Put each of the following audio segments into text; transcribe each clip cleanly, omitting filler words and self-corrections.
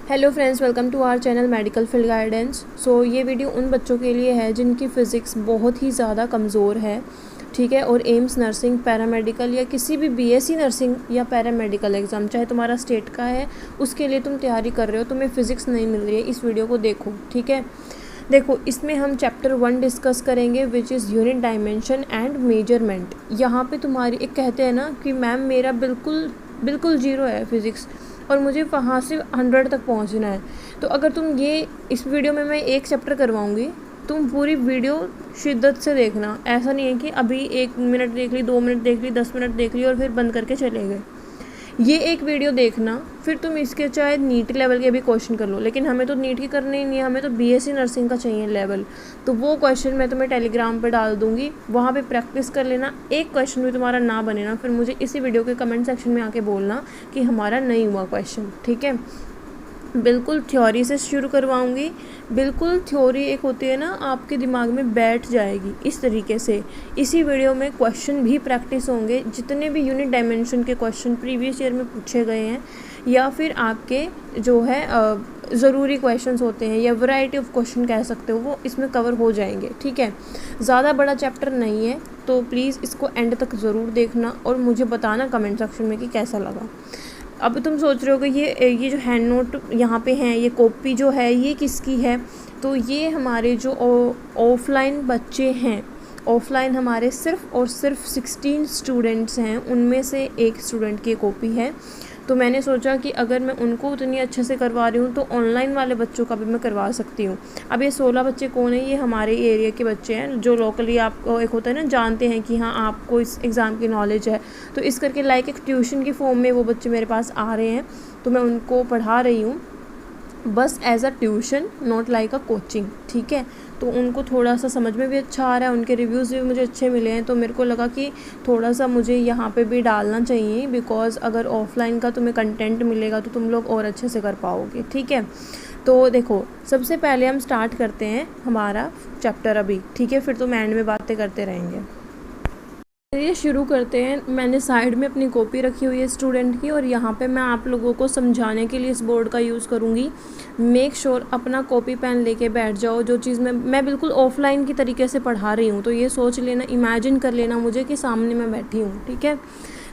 Hello friends, welcome to our channel medical field guidance. So ये video उन बच्चों के लिए है जिनकी फ़िज़िक्स बहुत ही ज़्यादा कमज़ोर है, ठीक है। और एम्स नर्सिंग, पैरामेडिकल या किसी भी बीएससी नर्सिंग या पैरामेडिकल एग्ज़ाम चाहे तुम्हारा स्टेट का है, उसके लिए तुम तैयारी कर रहे हो, तुम्हें फ़िज़िक्स नहीं मिल रही है, इस वीडियो को देखो, ठीक है। देखो, इसमें हम चैप्टर 1 डिस्कस करेंगे which is unit dimension and measurement. यहाँ पे तुम्हारी एक कहते हैं ना कि मैम मेरा बिल्कुल ज़ीरो है फ़िज़िक्स और मुझे वहाँ से 100 तक पहुँचना है। तो अगर तुम ये इस वीडियो में मैं एक चैप्टर करवाऊँगी, तुम पूरी वीडियो शिद्दत से देखना। ऐसा नहीं है कि अभी 1 मिनट देख ली, 2 मिनट देख ली, 10 मिनट देख ली और फिर बंद करके चले गए। ये एक वीडियो देखना, फिर तुम इसके चाहे नीट लेवल के भी क्वेश्चन कर लो, लेकिन हमें तो नीट की करनी ही नहीं है, हमें तो बीएससी नर्सिंग का चाहिए लेवल। तो वो क्वेश्चन मैं तुम्हें टेलीग्राम पे डाल दूँगी, वहाँ पे प्रैक्टिस कर लेना। एक क्वेश्चन भी तुम्हारा ना बने ना, फिर मुझे इसी वीडियो के कमेंट सेक्शन में आके बोलना कि हमारा नहीं हुआ क्वेश्चन, ठीक है। बिल्कुल थ्योरी से शुरू करवाऊंगी। बिल्कुल थ्योरी एक होती है ना, आपके दिमाग में बैठ जाएगी इस तरीके से। इसी वीडियो में क्वेश्चन भी प्रैक्टिस होंगे, जितने भी यूनिट डायमेंशन के क्वेश्चन प्रीवियस ईयर में पूछे गए हैं या फिर आपके जो है ज़रूरी क्वेश्चंस होते हैं या वैरायटी ऑफ क्वेश्चन कह सकते हो, वो इसमें कवर हो जाएंगे, ठीक है। ज़्यादा बड़ा चैप्टर नहीं है, तो प्लीज़ इसको एंड तक ज़रूर देखना और मुझे बताना कमेंट सेक्शन में कि कैसा लगा। अब तुम सोच रहे हो कि ये जो हैंड नोट यहाँ पे हैं, ये कॉपी जो है ये किसकी है? तो ये हमारे जो ऑफलाइन बच्चे हैं, ऑफलाइन हमारे सिर्फ़ और सिर्फ 16 स्टूडेंट्स हैं, उनमें से एक स्टूडेंट की कॉपी है। तो मैंने सोचा कि अगर मैं उनको उतनी अच्छे से करवा रही हूँ तो ऑनलाइन वाले बच्चों का भी मैं करवा सकती हूँ। अब ये 16 बच्चे कौन है? ये हमारे एरिया के बच्चे हैं जो लोकली आपको एक होता है ना, जानते हैं कि हाँ आपको इस एग्ज़ाम की नॉलेज है। तो इस करके लाइक एक ट्यूशन की फॉर्म में वो बच्चे मेरे पास आ रहे हैं, तो मैं उनको पढ़ा रही हूँ बस as a tuition, not like a coaching, ठीक है। तो उनको थोड़ा सा समझ में भी अच्छा आ रहा है, उनके रिव्यूज़ भी मुझे अच्छे मिले हैं, तो मेरे को लगा कि थोड़ा सा मुझे यहाँ पे भी डालना चाहिए, बिकॉज़ अगर ऑफलाइन का तुम्हें कंटेंट मिलेगा तो तुम लोग और अच्छे से कर पाओगे, ठीक है। तो देखो, सबसे पहले हम स्टार्ट करते हैं हमारा चैप्टर अभी, ठीक है, फिर तुम एंड में बातें करते रहेंगे। चलिए शुरू करते हैं। मैंने साइड में अपनी कॉपी रखी हुई है स्टूडेंट की, और यहाँ पे मैं आप लोगों को समझाने के लिए इस बोर्ड का यूज़ करूँगी। मेक श्योर अपना कॉपी पेन लेके बैठ जाओ। जो चीज़ मैं बिल्कुल ऑफलाइन की तरीके से पढ़ा रही हूँ, तो ये सोच लेना, इमेजिन कर लेना मुझे कि सामने मैं बैठी हूँ, ठीक है।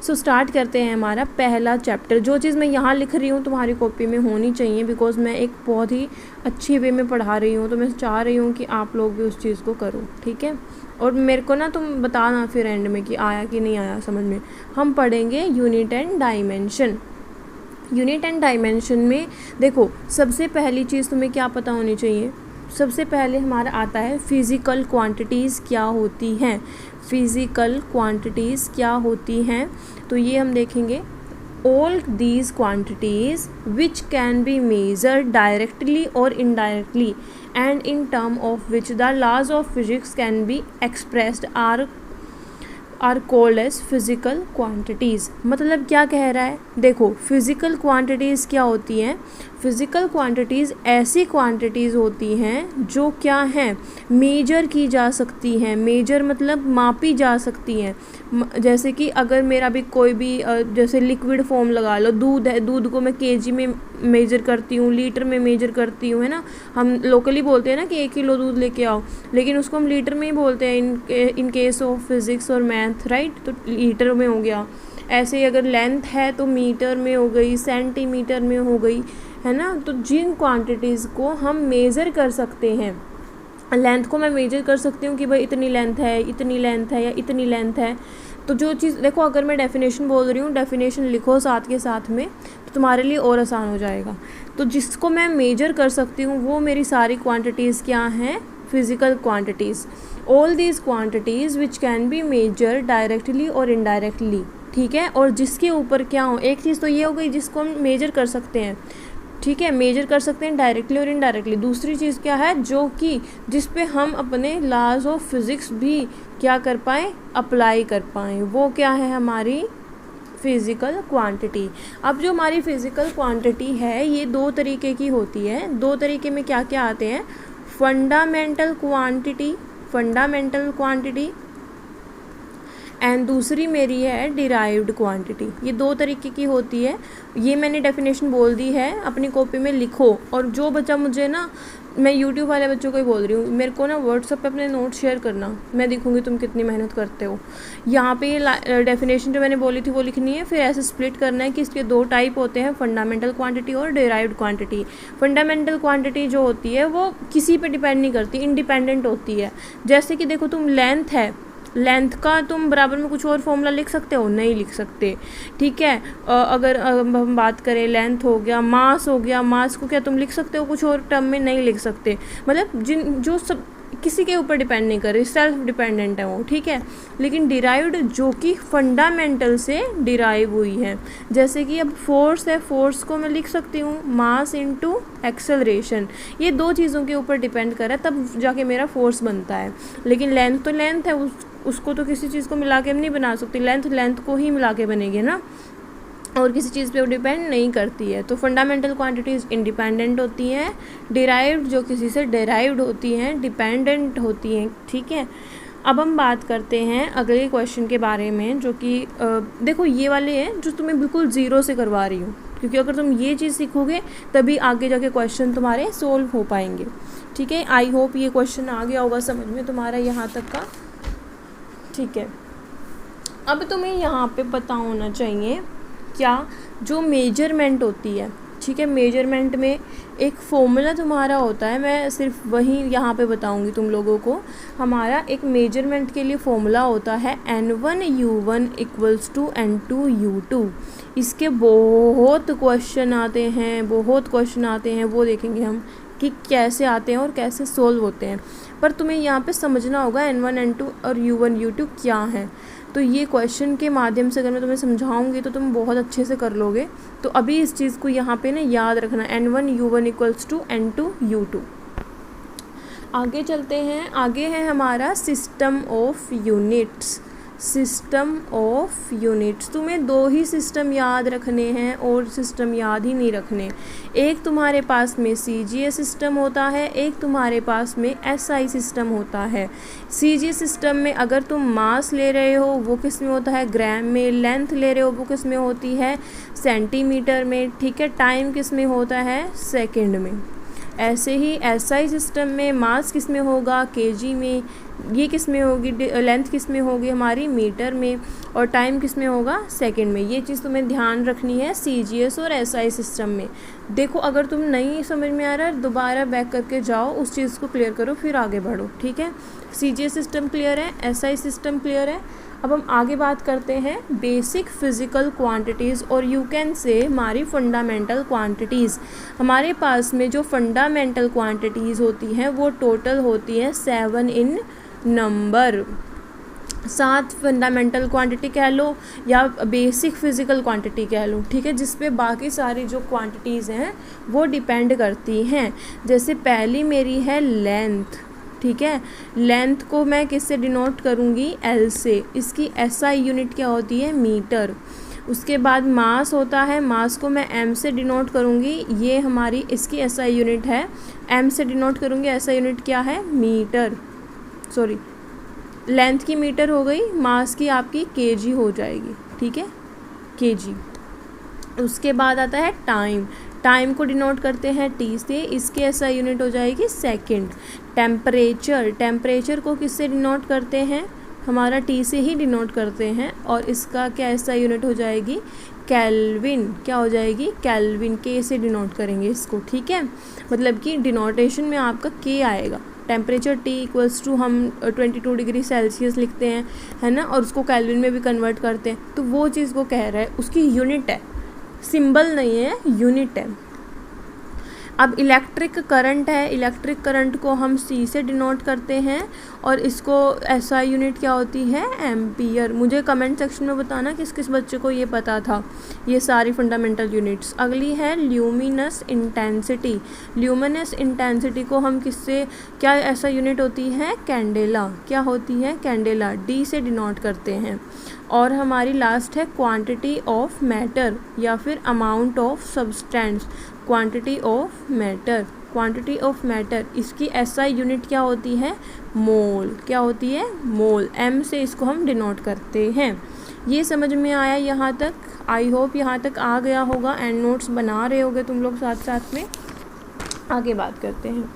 सो स्टार्ट करते हैं हमारा पहला चैप्टर। जो चीज़ मैं यहाँ लिख रही हूँ तुम्हारी कॉपी में होनी चाहिए, बिकॉज़ मैं एक बहुत ही अच्छी वे में पढ़ा रही हूँ, तो मैं चाह रही हूँ कि आप लोग भी उस चीज़ को करो, ठीक है। और मेरे को ना तुम बताना फिर एंड में कि आया कि नहीं आया समझ में। हम पढ़ेंगे unit and dimension. Unit and dimension में देखो, सबसे पहली चीज़ तुम्हें क्या पता होनी चाहिए? सबसे पहले हमारा आता है फिज़िकल क्वांटिटीज़ क्या होती हैं। फिज़िकल क्वांटिटीज़ क्या होती हैं, तो ये हम देखेंगे। All these quantities which can be measured directly or indirectly and in term of which the laws of physics can be expressed are called as physical quantities। मतलब क्या कह रहा है? देखो, फिज़िकल क्वांटिटीज़ क्या होती हैं? फ़िज़िकल क्वांटिटीज़ ऐसी क्वांटिटीज़ होती हैं जो क्या हैं, मेजर की जा सकती हैं। मेजर मतलब मापी जा सकती हैं। जैसे कि अगर मेरा भी कोई भी जैसे लिक्विड फॉर्म लगा लो, दूध है, दूध को मैं केजी में मेजर करती हूँ, लीटर में मेजर करती हूँ, है ना। हम लोकली बोलते हैं ना कि 1 किलो दूध लेके आओ, लेकिन उसको हम लीटर में ही बोलते हैं इन केस ऑफ फिज़िक्स और मैथ, राइट। तो लीटर में हो गया। ऐसे ही अगर लेंथ है तो मीटर में हो गई, सेंटीमीटर में हो गई, है ना। तो जिन क्वांटिटीज़ को हम मेज़र कर सकते हैं, लेंथ को मैं मेजर कर सकती हूँ कि भाई इतनी लेंथ है, इतनी लेंथ है या इतनी लेंथ है। तो जो चीज़ देखो, अगर मैं डेफिनेशन बोल रही हूँ, डेफिनेशन लिखो साथ के साथ में, तो तुम्हारे लिए और आसान हो जाएगा। तो जिसको मैं मेजर कर सकती हूँ वो मेरी सारी क्वांटिटीज़ क्या हैं? Physical quantities. All these quantities which can be measure directly और इनडायरेक्टली, ठीक है। और जिसके ऊपर क्या हो, एक चीज़ तो ये हो गई जिसको हम मेजर कर सकते हैं, ठीक है, मेजर कर सकते हैं डायरेक्टली और इनडायरेक्टली। दूसरी चीज़ क्या है? जो कि जिस पे हम अपने लॉज ऑफ फिज़िक्स भी क्या कर पाएँ, अप्लाई कर पाएँ, वो क्या है? हमारी फ़िज़िकल क्वांटिटी। अब जो हमारी फ़िज़िकल क्वांटिटी है ये 2 तरीके की होती है। 2 तरीके में क्या क्या आते हैं? फंडामेंटल क्वांटिटी एंड दूसरी मेरी है डिराइव्ड क्वांटिटी। ये दो तरीके की होती है। ये मैंने डेफिनेशन बोल दी है, अपनी कॉपी में लिखो। और जो बच्चा मुझे ना, मैं यूट्यूब वाले बच्चों को ही बोल रही हूँ, मेरे को ना व्हाट्सएप पे अपने नोट शेयर करना, मैं देखूँगी तुम कितनी मेहनत करते हो। यहाँ पे ये डेफिनेशन जो मैंने बोली थी वो लिखनी है, फिर ऐसे स्प्लिट करना है कि इसके दो टाइप होते हैं, फंडामेंटल क्वांटिटी और डिराइव्ड क्वांटिटी। फंडामेंटल क्वांटिटी जो होती है वो किसी पे डिपेंड नहीं करती, इंडिपेंडेंट होती है। जैसे कि देखो, तुम लेंथ है, लेंथ का तुम बराबर में कुछ और फॉर्मूला लिख सकते हो? नहीं लिख सकते, ठीक है। अगर हम बात करें, लेंथ हो गया, मास हो गया, मास को क्या तुम लिख सकते हो कुछ और टर्म में? नहीं लिख सकते। मतलब जो सब किसी के ऊपर डिपेंड नहीं कर रही, सेल्फ डिपेंडेंट है वो, ठीक है। लेकिन डिराइव्ड जो कि फंडामेंटल से डिराइव हुई है, जैसे कि अब फोर्स है, फोर्स को मैं लिख सकती हूँ मास इनटू एक्सेलरेशन। ये दो चीज़ों के ऊपर डिपेंड कर रहा है, तब जाके मेरा फोर्स बनता है। लेकिन लेंथ तो लेंथ है, उसको तो किसी चीज़ को मिला के हम नहीं बना सकते, लेंथ को ही मिला के बनेगी ना, और किसी चीज़ पे वो डिपेंड नहीं करती है। तो फंडामेंटल क्वांटिटीज़ इंडिपेंडेंट होती हैं, डिराइव्ड जो किसी से डिराइव्ड होती हैं डिपेंडेंट होती हैं, ठीक है। अब हम बात करते हैं अगले क्वेश्चन के बारे में, जो कि देखो ये वाले हैं जो तुम्हें बिल्कुल ज़ीरो से करवा रही हूँ, क्योंकि अगर तुम ये चीज़ सीखोगे तभी आगे जाके क्वेश्चन तुम्हारे सोल्व हो पाएंगे, ठीक है। आई होप ये क्वेश्चन आ गया होगा समझ में तुम्हारा यहाँ तक का, ठीक है। अब तुम्हें यहाँ पे पता होना चाहिए क्या, जो मेजरमेंट होती है, ठीक है। मेजरमेंट में एक फॉर्मूला तुम्हारा होता है, मैं सिर्फ वही यहाँ पे बताऊँगी तुम लोगों को। हमारा एक मेजरमेंट के लिए फॉर्मूला होता है N1U1 = N2U2। इसके बहुत क्वेश्चन आते हैं, वो देखेंगे हम कि कैसे आते हैं और कैसे सोल्व होते हैं। पर तुम्हें यहाँ पे समझना होगा N1 N2 और U1 U2 क्या है। तो ये क्वेश्चन के माध्यम से अगर मैं तुम्हें समझाऊंगी तो तुम बहुत अच्छे से कर लोगे। तो अभी इस चीज़ को यहाँ पे ना याद रखना, N1U1 = N2U2। आगे चलते हैं, आगे है हमारा सिस्टम ऑफ यूनिट्स। तुम्हें दो ही सिस्टम याद रखने हैं और सिस्टम याद ही नहीं रखने। एक तुम्हारे पास में CGA सिस्टम होता है, एक तुम्हारे पास में SI सिस्टम होता है। CGA सिस्टम में अगर तुम मास ले रहे हो वो किस में होता है? ग्राम में। लेंथ ले रहे हो वो किस में होती है? सेंटीमीटर में, ठीक है। टाइम किस में होता है? सेकंड में। ऐसे ही SI सिस्टम में मास किस में होगा? kg में। ये किस में होगी? लेंथ किस में होगी हमारी? मीटर में। और टाइम किस में होगा? सेकंड में। ये चीज़ तुम्हें ध्यान रखनी है CGS और SI सिस्टम में। देखो अगर तुम नहीं समझ में आ रहा है दोबारा बैक करके जाओ, उस चीज़ को क्लियर करो, फिर आगे बढ़ो, ठीक है। CGS सिस्टम क्लियर है, SI सिस्टम क्लियर है। अब हम आगे बात करते हैं बेसिक फिज़िकल क्वांटिटीज़, और यू कैन से हमारी फंडामेंटल क्वांटिटीज़। हमारे पास में जो फंडामेंटल क्वांटिटीज़ होती हैं वो टोटल होती है 7 इन नंबर। 7 फंडामेंटल क्वांटिटी कह लो या बेसिक फिज़िकल क्वांटिटी कह लो, ठीक है, जिस पे बाकी सारी जो क्वांटिटीज़ हैं वो डिपेंड करती हैं। जैसे पहली मेरी है लेंथ, ठीक है। लेंथ को मैं किससे डिनोट करूँगी? L से। इसकी SI यूनिट क्या होती है? मीटर। उसके बाद मास होता है, मास को मैं M से डिनोट करूँगी, ये हमारी इसकी SI यूनिट है। M से डिनोट करूँगी, SI यूनिट क्या है? मीटर। सॉरी, लेंथ की मीटर हो गई, मास की आपकी kg हो जाएगी, ठीक है, kg। उसके बाद आता है टाइम। टाइम को डिनोट करते हैं T से, इसकी SI यूनिट हो जाएगी सेकंड। टेम्परेचर, टेम्परेचर को किससे डिनोट करते हैं? हमारा T से ही डिनोट करते हैं, और इसका क्या SI यूनिट हो जाएगी? केल्विन। क्या हो जाएगी? केल्विन। K से डिनोट करेंगे इसको, ठीक है। मतलब कि डिनोटेशन में आपका K आएगा। टेम्परेचर T = हम 22 डिग्री सेल्सियस लिखते हैं, है ना, और उसको केल्विन में भी कन्वर्ट करते हैं। तो वो चीज़ को कह रहा है, उसकी यूनिट है, सिंबल नहीं है, यूनिट है। अब इलेक्ट्रिक करंट है, इलेक्ट्रिक करंट को हम C से डिनोट करते हैं, और इसको SI यूनिट क्या होती है? एम्पियर। मुझे कमेंट सेक्शन में बताना किस किस बच्चे को ये पता था, ये सारी फंडामेंटल यूनिट्स। अगली है ल्यूमिनस इंटेंसिटी। ल्यूमिनस इंटेंसिटी को हम किससे, क्या SI यूनिट होती है? कैंडेला। क्या होती है? कैंडेला। D से डिनोट करते हैं। और हमारी लास्ट है क्वांटिटी ऑफ मैटर, या फिर amount of substance. Quantity of matter, quantity of matter, इसकी एसआई यूनिट क्या होती है, मोल। क्या होती है, मोल। एम से इसको हम डिनोट करते हैं। ये समझ में आया यहाँ तक? आई होप यहाँ तक आ गया होगा। एंड नोट्स बना रहे होगे तुम लोग साथ साथ में। आगे बात करते हैं।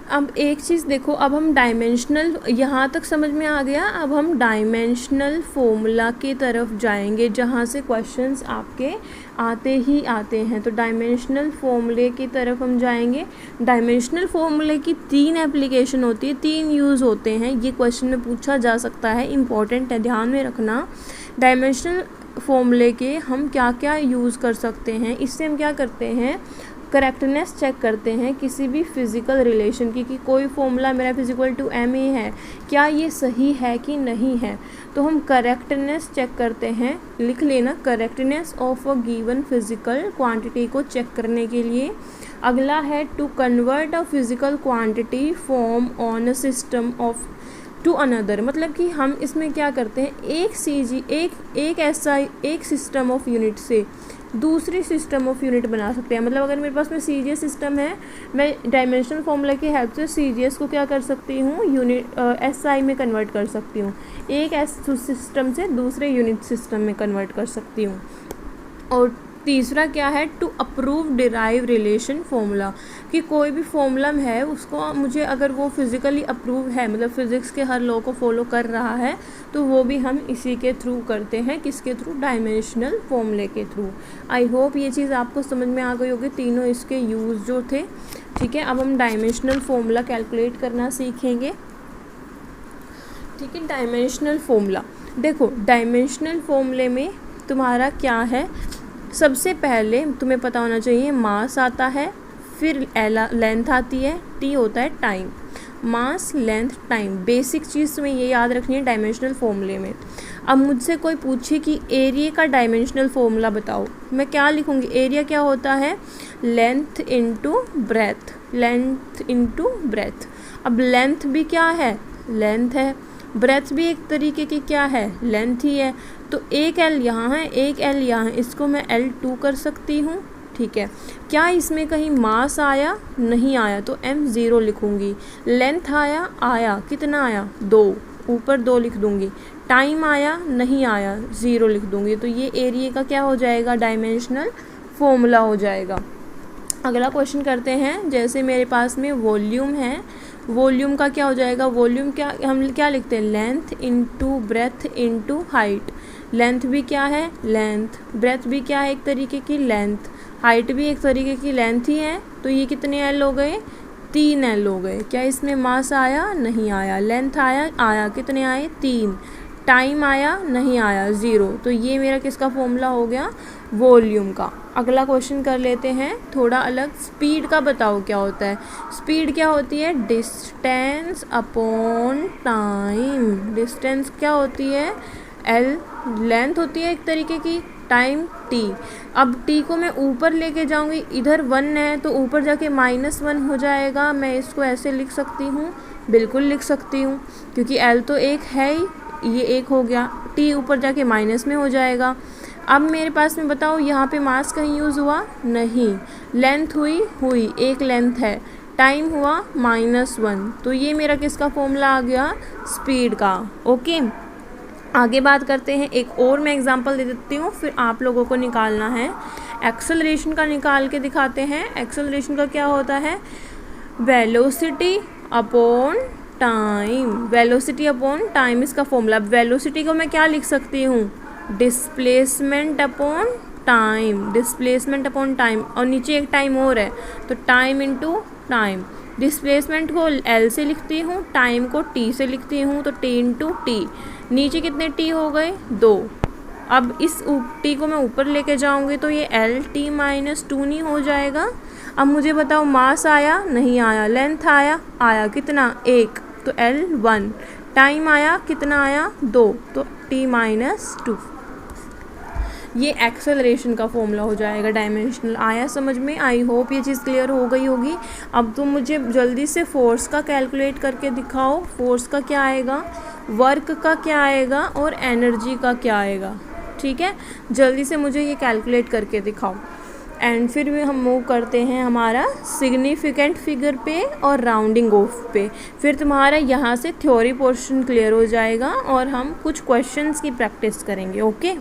अब एक चीज़ देखो, अब हम डायमेंशनल, यहाँ तक समझ में आ गया। अब हम डायमेंशनल फॉर्मूला की तरफ जाएंगे, जहाँ से क्वेश्चंस आपके आते ही आते हैं। तो डायमेंशनल फॉर्मूले की तरफ हम जाएंगे। डायमेंशनल फॉर्मूले की 3 एप्लीकेशन होती है, 3 यूज़ होते हैं। ये क्वेश्चन में पूछा जा सकता है, इम्पॉर्टेंट है, ध्यान में रखना। डायमेंशनल फॉर्मूले के हम क्या क्या यूज़ कर सकते हैं, इससे हम क्या करते हैं, करेक्टनेस चेक करते हैं किसी भी फिज़िकल रिलेशन की, कि कोई फॉर्मूला मेरा फिजिकल टू एम ए है, क्या ये सही है कि नहीं है। तो हम करेक्टनेस चेक करते हैं, लिख लेना, correctness of a given physical quantity को चेक करने के लिए। अगला है to convert a physical quantity form on a system of to another, मतलब कि हम इसमें क्या करते हैं, एक सिस्टम ऑफ यूनिट से दूसरी सिस्टम ऑफ यूनिट बना सकते हैं। मतलब अगर मेरे पास में सीजीएस सिस्टम है, मैं डायमेंशनल फॉर्मूला की हेल्प से सीजीएस को क्या कर सकती हूँ, यूनिट एसआई में कन्वर्ट कर सकती हूँ। एक सिस्टम से दूसरे यूनिट सिस्टम में कन्वर्ट कर सकती हूँ। और तीसरा क्या है, to approve derive relation formula, कि कोई भी फॉर्मूला है उसको मुझे, अगर वो फिज़िकली अप्रूव है, मतलब फिज़िक्स के हर लॉ को फॉलो कर रहा है, तो वो भी हम इसी के थ्रू करते हैं। किसके थ्रू, डायमेंशनल फॉर्मूले के थ्रू। आई होप ये चीज़ आपको समझ में आ गई होगी, तीनों इसके यूज़ जो थे। ठीक है, अब हम डायमेंशनल फॉर्मूला कैलकुलेट करना सीखेंगे। ठीक है, डायमेंशनल फॉर्मूला देखो, डायमेंशनल फॉर्मूले में तुम्हारा क्या है, सबसे पहले तुम्हें पता होना चाहिए मास आता है, फिर लेंथ आती है, टी होता है टाइम। मास, लेंथ, टाइम, बेसिक चीज़ तुम्हें ये याद रखनी है डायमेंशनल फॉर्मूले में। अब मुझसे कोई पूछे कि एरिया का डायमेंशनल फॉर्मूला बताओ, मैं क्या लिखूँगी, एरिया क्या होता है, length into breadth, length into breadth. अब लेंथ भी क्या है, लेंथ है, ब्रेथ भी एक तरीके की क्या है, लेंथ ही है। तो एक एल यहाँ है, एक एल यहाँ है, इसको मैं L2 कर सकती हूँ। ठीक है, क्या इसमें कहीं मास आया, नहीं आया, तो M0 लिखूँगी। लेंथ आया, कितना आया, 2, ऊपर 2 लिख दूँगी। टाइम आया, नहीं आया, 0 लिख दूँगी। तो ये एरिया का क्या हो जाएगा, डायमेंशनल फॉर्मूला हो जाएगा। अगला क्वेश्चन करते हैं। जैसे मेरे पास में वॉल्यूम है, वॉल्यूम का क्या हो जाएगा, वॉल्यूम क्या, हम क्या लिखते हैं, length into breadth into height. Length भी क्या है, लेंथ, ब्रेथ भी क्या है, एक तरीके की लेंथ, हाइट भी एक तरीके की लेंथ ही है। तो ये कितने एल हो गए, 3 एल हो गए। क्या इसमें मास आया, नहीं आया, लेंथ आया, कितने आए, 3, टाइम आया, नहीं आया, 0। तो ये मेरा किसका फॉर्मूला हो गया, वॉल्यूम का। अगला क्वेश्चन कर लेते हैं थोड़ा अलग, स्पीड का बताओ क्या होता है। स्पीड क्या होती है, डिस्टेंस अपॉन टाइम। डिस्टेंस क्या होती है, एल, लेंथ होती है एक तरीके की, टाइम टी। अब टी को मैं ऊपर लेके जाऊंगी, इधर 1 है तो ऊपर जाके -1 हो जाएगा। मैं इसको ऐसे लिख सकती हूँ, बिल्कुल लिख सकती हूँ, क्योंकि एल तो एक है ही, ये 1 हो गया, टी ऊपर जाके माइनस में हो जाएगा। अब मेरे पास में बताओ, यहाँ पे मास कहीं यूज़ हुआ, नहीं, लेंथ हुई, एक लेंथ है, टाइम हुआ -1। तो ये मेरा किसका फॉर्मूला आ गया, स्पीड का। ओके, आगे बात करते हैं। एक और मैं एग्जांपल दे देती हूँ, फिर आप लोगों को निकालना है। एक्सेलरेशन का निकाल के दिखाते हैं। एक्सेलरेशन का क्या होता है, velocity upon time, velocity upon time इसका फॉर्मूला। वेलोसिटी को मैं क्या लिख सकती हूँ, displacement upon time, displacement upon time, और नीचे एक टाइम और है, तो टाइम इंटू टाइम। डिस्प्लेसमेंट को L से लिखती हूँ, टाइम को T से लिखती हूँ, तो T इंटू टी। नीचे कितने T हो गए, 2। अब इस T को मैं ऊपर लेके जाऊँगी तो ये LT - 2 नहीं हो जाएगा। अब मुझे बताओ, मास आया, नहीं आया, लेंथ आया कितना, 1, तो L1। टाइम आया, कितना आया, 2, तो T - 2। ये एक्सेलरेशन का फॉर्मूला हो जाएगा डायमेंशनल। आया समझ में, आई होप ये चीज़ क्लियर हो गई होगी। अब तुम मुझे जल्दी से फोर्स का कैलकुलेट करके दिखाओ। फोर्स का क्या आएगा, वर्क का क्या आएगा, और एनर्जी का क्या आएगा। ठीक है, जल्दी से मुझे ये कैलकुलेट करके दिखाओ। एंड फिर भी हम मूव करते हैं हमारा सिग्निफिकेंट फिगर पे और राउंडिंग ऑफ पे। फिर तुम्हारा यहाँ से थ्योरी पोर्शन क्लियर हो जाएगा और हम कुछ क्वेश्चंस की प्रैक्टिस करेंगे। ओके,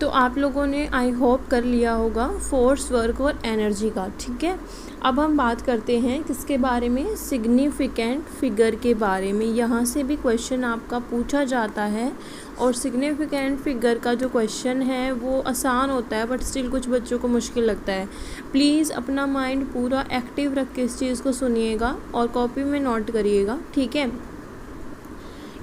तो आप लोगों ने आई होप कर लिया होगा फोर्स, वर्क और एनर्जी का। ठीक है, अब हम बात करते हैं किसके बारे में, सिग्निफिकेंट फिगर के बारे में। यहाँ से भी क्वेश्चन आपका पूछा जाता है और सिग्निफिकेंट फिगर का जो क्वेश्चन है वो आसान होता है, बट स्टिल कुछ बच्चों को मुश्किल लगता है। प्लीज़ अपना माइंड पूरा एक्टिव रख के इस चीज़ को सुनिएगा और कॉपी में नोट करिएगा। ठीक है,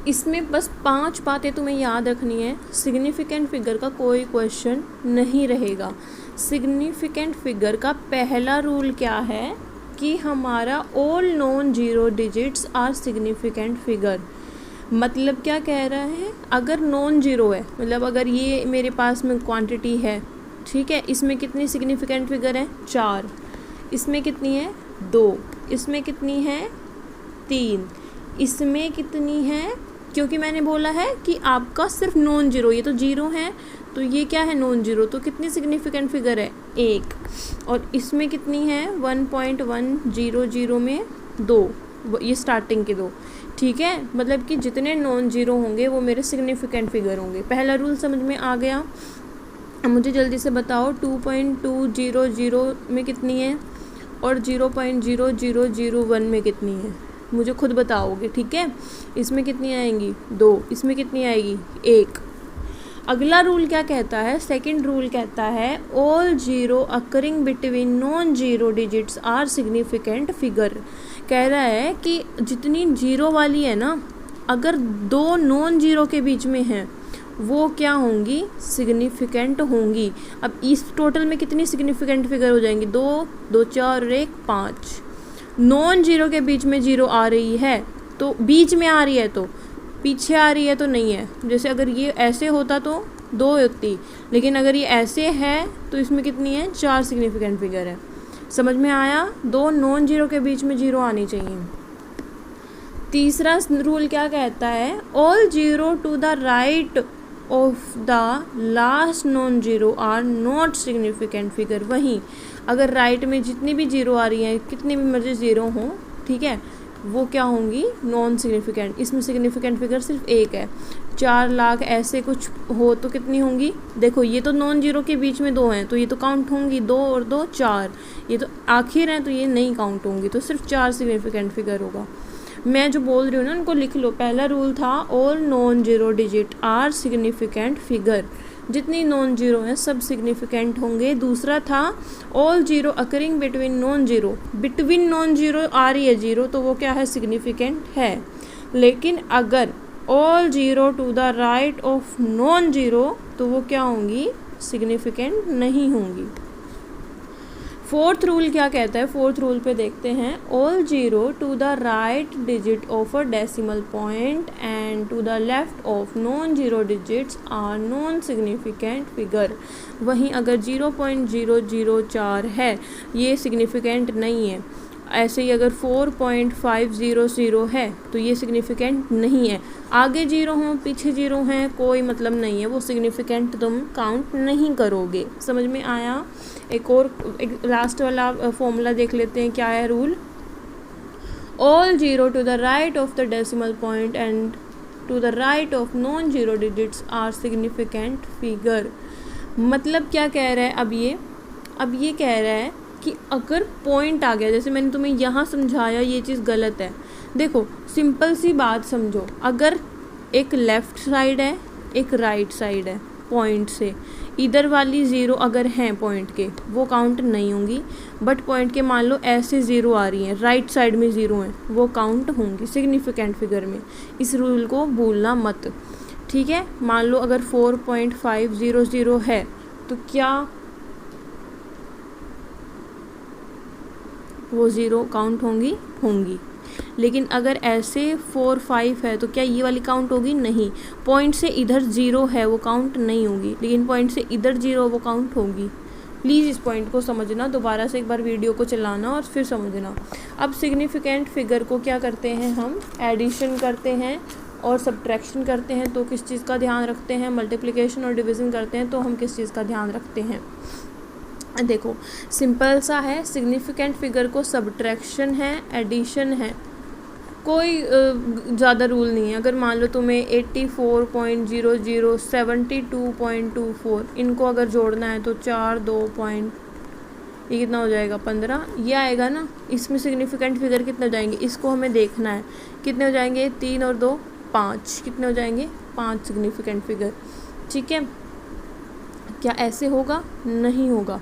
इसमें बस 5 बातें तुम्हें याद रखनी है। सिग्निफिकेंट फिगर का कोई क्वेश्चन नहीं रहेगा। सिग्निफिकेंट फिगर का पहला रूल क्या है कि हमारा all non zero digits are significant figure. मतलब क्या कह रहा है, अगर नॉन जीरो है, मतलब अगर ये मेरे पास में क्वांटिटी है, ठीक है, इसमें कितनी सिग्निफिकेंट फिगर है, 4, इसमें कितनी है, 2, इसमें कितनी है, 3, इसमें कितनी है, क्योंकि मैंने बोला है कि आपका सिर्फ नॉन जीरो, ये तो जीरो है तो ये क्या है, नॉन जीरो, तो कितनी सिग्निफिकेंट फिगर है, 1, और इसमें कितनी है, 1.100 में 2, ये स्टार्टिंग के 2। ठीक है, मतलब कि जितने नॉन जीरो होंगे वो मेरे सिग्निफिकेंट फिगर होंगे। पहला रूल समझ में आ गया। अब मुझे जल्दी से बताओ 2.200 में कितनी है और 0.0001 में कितनी है, मुझे खुद बताओगे। ठीक है, इसमें कितनी आएंगी, 2, इसमें कितनी आएगी, 1। अगला रूल क्या कहता है, सेकंड रूल कहता है all zero occurring between non zero digits are significant figure. कह रहा है कि जितनी जीरो वाली है ना, अगर 2 नॉन जीरो के बीच में है वो क्या होंगी, सिग्निफिकेंट होंगी। अब इस टोटल में कितनी सिग्निफिकेंट फिगर हो जाएंगी, 2, 2, 4 और 1, 5। नॉन जीरो के बीच में जीरो आ रही है तो बीच में आ रही है, तो पीछे आ रही है तो नहीं है। जैसे अगर ये ऐसे होता तो 2 होती, लेकिन अगर ये ऐसे है तो इसमें कितनी है, 4 सिग्निफिकेंट फिगर है। समझ में आया, 2 नॉन जीरो के बीच में जीरो आनी चाहिए। तीसरा रूल क्या कहता है, all zero to the right of the last non zero are not significant figure. वहीं अगर राइट में जितनी भी जीरो आ रही हैं, कितनी भी मर्जी जीरो हों, ठीक है, वो क्या होंगी, नॉन सिग्निफिकेंट। इसमें सिग्निफिकेंट फिगर सिर्फ 1 है। 4 लाख ऐसे कुछ हो तो कितनी होंगी, देखो ये तो नॉन जीरो के बीच में 2 हैं तो ये तो काउंट होंगी, 2 और 2 4, ये तो आखिर हैं तो ये नहीं काउंट होंगी, तो सिर्फ 4 सिग्निफिकेंट फिगर होगा। मैं जो बोल रही हूँ ना उनको लिख लो। पहला रूल था all non zero digit are significant figure, जितनी नॉन जीरो हैं सब सिग्निफिकेंट होंगे। दूसरा था all zero occurring between non zero, between non zero आ रही है जीरो तो वो क्या है, सिग्निफिकेंट है। लेकिन अगर all zero to the right of non zero तो वो क्या होंगी, सिग्निफिकेंट नहीं होंगी। फोर्थ रूल क्या कहता है, फोर्थ रूल पे देखते हैं, all zero to the right digit of a decimal point and to the left of non zero digits are non significant figure. वहीं अगर 0.004 है ये सिग्निफिकेंट नहीं है। ऐसे ही अगर 4.500 है तो ये सिग्निफिकेंट नहीं है। आगे जीरो हों पीछे जीरो हैं कोई मतलब नहीं है, वो सिग्निफिकेंट तुम काउंट नहीं करोगे। समझ में आया। एक लास्ट वाला फॉर्मूला देख लेते हैं, क्या है rule, all zero to the right of the decimal point and to the right of non zero digits are significant figure. मतलब क्या कह रहा है, अब ये कह रहा है कि अगर पॉइंट आ गया, जैसे मैंने तुम्हें यहाँ समझाया ये चीज़ गलत है। देखो सिंपल सी बात समझो, अगर एक लेफ़्ट साइड है एक राइट साइड है पॉइंट से, इधर वाली ज़ीरो अगर हैं पॉइंट के वो काउंट नहीं होंगी, बट पॉइंट के मान लो ऐसे ज़ीरो आ रही हैं, राइट साइड में ज़ीरो हैं, वो काउंट होंगी सिग्निफिकेंट फिगर में। इस रूल को भूलना मत, ठीक है। मान लो अगर 4.500 है तो क्या वो ज़ीरो काउंट होंगी। लेकिन अगर ऐसे 4, 5 है तो क्या ये वाली काउंट होगी, नहीं। पॉइंट से इधर ज़ीरो है वो काउंट नहीं होगी, लेकिन पॉइंट से इधर ज़ीरो वो काउंट होगी। प्लीज़ इस पॉइंट को समझना, दोबारा से एक बार वीडियो को चलाना और फिर समझना। अब सिग्निफिकेंट फिगर को क्या करते हैं हम, एडिशन करते हैं और सब्ट्रैक्शन करते हैं तो किस चीज़ का ध्यान रखते हैं, मल्टीप्लिकेशन और डिवीज़न करते हैं तो हम किस चीज़ का ध्यान रखते हैं। देखो सिंपल सा है, सिग्निफिकेंट फिगर को सब्ट्रैक्शन है, एडिशन है, कोई ज़्यादा रूल नहीं है। अगर मान लो तुम्हें 84.00 72.24 इनको अगर जोड़ना है तो 4 2 पॉइंट, ये कितना हो जाएगा 15, ये आएगा ना। इसमें सिग्निफिकेंट फिगर कितने हो जाएंगे, इसको हमें देखना है, कितने हो जाएंगे 3 और 2 5, कितने हो जाएंगे 5 सिग्निफिकेंट फिगर। ठीक है, क्या ऐसे होगा, नहीं होगा।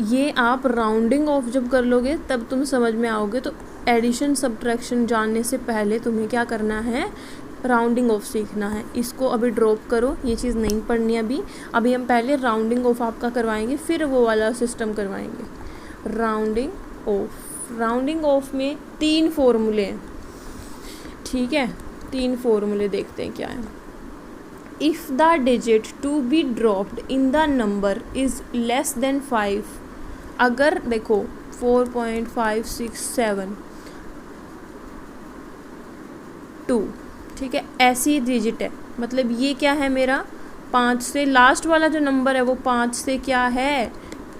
ये आप राउंडिंग ऑफ जब कर लोगे तब तुम समझ में आओगे। तो एडिशन सब्ट्रैक्शन जानने से पहले तुम्हें क्या करना है, राउंडिंग ऑफ सीखना है। इसको अभी ड्रॉप करो, ये चीज़ नहीं पढ़नी अभी हम पहले राउंडिंग ऑफ आपका करवाएंगे, फिर वो वाला सिस्टम करवाएंगे। राउंडिंग ऑफ में 3 फॉर्मूले हैं। ठीक है, 3 फॉर्मूले देखते हैं क्या है। If the digit to be dropped in the number is less than 5, अगर देखो 4.567 2, ठीक है, ऐसी डिजिट है, मतलब ये क्या है मेरा 5 से लास्ट वाला जो नंबर है वो 5 से क्या है,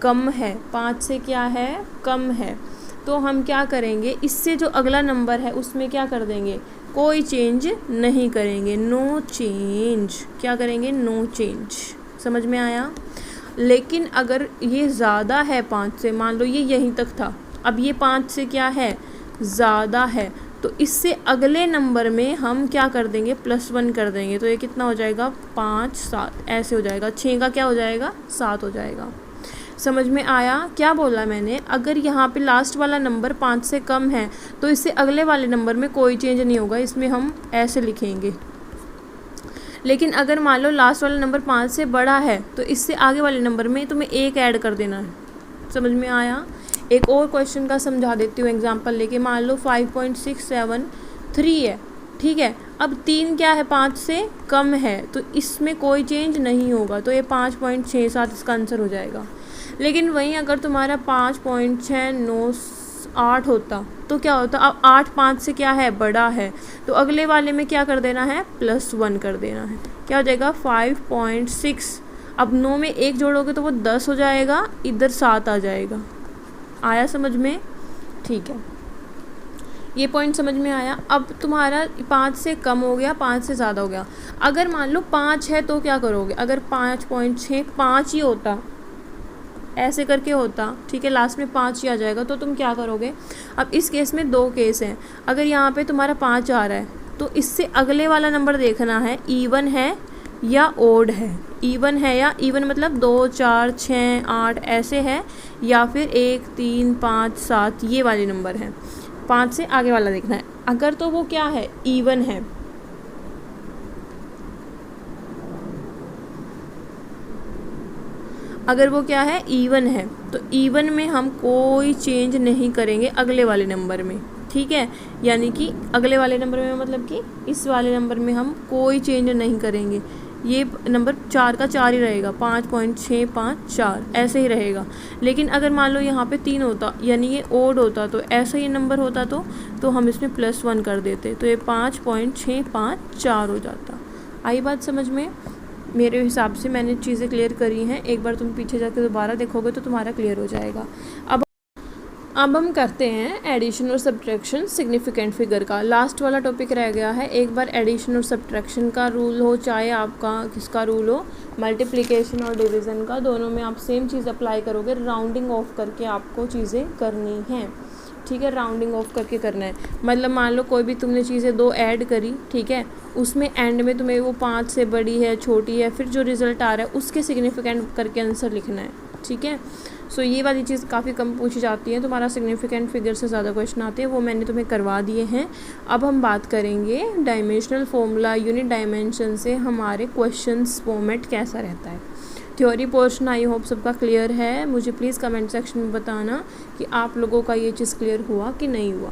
कम है, 5 से क्या है, कम है। तो हम क्या करेंगे, इससे जो अगला नंबर है उसमें क्या कर देंगे, कोई चेंज नहीं करेंगे, नो चेंज। क्या करेंगे, नो चेंज। समझ में आया। लेकिन अगर ये ज़्यादा है 5 से, मान लो ये यहीं तक था, अब ये 5 से क्या है, ज़्यादा है, तो इससे अगले नंबर में हम क्या कर देंगे, +1 कर देंगे। तो ये कितना हो जाएगा 5 7, ऐसे हो जाएगा। 6 का क्या हो जाएगा, 7 हो जाएगा। समझ में आया क्या बोला मैंने। अगर यहाँ पे लास्ट वाला नंबर 5 से कम है तो इससे अगले वाले नंबर में कोई चेंज नहीं होगा, इसमें हम ऐसे लिखेंगे। लेकिन अगर मान लो लास्ट वाला नंबर 5 से बड़ा है तो इससे आगे वाले नंबर में तुम्हें 1 ऐड कर देना है। समझ में आया। एक और क्वेश्चन का समझा देती हूँ एग्जांपल लेके। मान लो 5.673 है, ठीक है। अब 3 क्या है, 5 से कम है, तो इसमें कोई चेंज नहीं होगा, तो ये 5.67 इसका आंसर हो जाएगा। लेकिन वहीं अगर तुम्हारा 5.698 होता तो क्या होता, अब 8 5 से क्या है, बड़ा है, तो अगले वाले में क्या कर देना है, +1 कर देना है। क्या हो जाएगा 5.6। अब 9 में 1 जोड़ोगे तो वो 10 हो जाएगा, इधर 7 आ जाएगा। आया समझ में, ठीक है, ये पॉइंट समझ में आया। अब तुम्हारा 5 से कम हो गया, 5 से ज़्यादा हो गया। अगर मान लो 5 है तो क्या करोगे, अगर 5.6 5 ही होता, ऐसे करके होता, ठीक है, लास्ट में 5 ही आ जाएगा, तो तुम क्या करोगे। अब इस केस में 2 केस हैं। अगर यहाँ पे तुम्हारा 5 आ रहा है तो इससे अगले वाला नंबर देखना है इवन है या ओड है। इवन है या इवन मतलब 2 4 6 8 ऐसे है, या फिर 1 3 5 7 ये वाले नंबर हैं। 5 से आगे वाला देखना है। अगर तो वो क्या है, इवन है, अगर वो क्या है, इवन है, तो इवन में हम कोई चेंज नहीं करेंगे अगले वाले नंबर में, ठीक है। यानी कि अगले वाले नंबर में मतलब कि इस वाले नंबर में हम कोई चेंज नहीं करेंगे। ये नंबर 4 का 4 ही रहेगा, 5.654 ऐसे ही रहेगा। लेकिन अगर मान लो यहाँ पे 3 होता, यानी ये ओड होता, तो ऐसा ही नंबर होता तो हम इसमें +1 कर देते, तो ये 5.654 हो जाता। आई बात समझ में। मेरे हिसाब से मैंने चीज़ें क्लियर करी हैं, एक बार तुम पीछे जाकर दोबारा देखोगे तो तुम्हारा क्लियर हो जाएगा। अब हम करते हैं एडिशन और सब्ट्रैक्शन सिग्निफिकेंट फिगर का। लास्ट वाला टॉपिक रह गया है। एक बार एडिशन और सब्ट्रैक्शन का रूल हो, चाहे आपका किसका रूल हो, मल्टीप्लिकेशन और डिवीज़न का, दोनों में आप सेम चीज़ अप्लाई करोगे। राउंडिंग ऑफ करके आपको चीज़ें करनी हैं, ठीक है। राउंडिंग ऑफ करके करना है, मतलब मान लो कोई भी तुमने चीज़ें 2 ऐड करी, ठीक है, उसमें एंड में तुम्हें वो 5 से बड़ी है, छोटी है, फिर जो रिज़ल्ट आ रहा है उसके सिग्निफिकेंट करके आंसर लिखना है, ठीक है। सो ये वाली चीज़ काफ़ी कम पूछी जाती है, तुम्हारा सिग्निफिकेंट फिगर से ज़्यादा क्वेश्चन आते हैं, वो मैंने तुम्हें करवा दिए हैं। अब हम बात करेंगे डायमेंशनल फॉर्मूला, यूनिट डायमेंशन से हमारे क्वेश्चंस फॉर्मेट कैसा रहता है। थ्योरी पोर्शन आई होप सबका क्लियर है। मुझे प्लीज़ कमेंट सेक्शन में बताना कि आप लोगों का ये चीज़ क्लियर हुआ कि नहीं हुआ।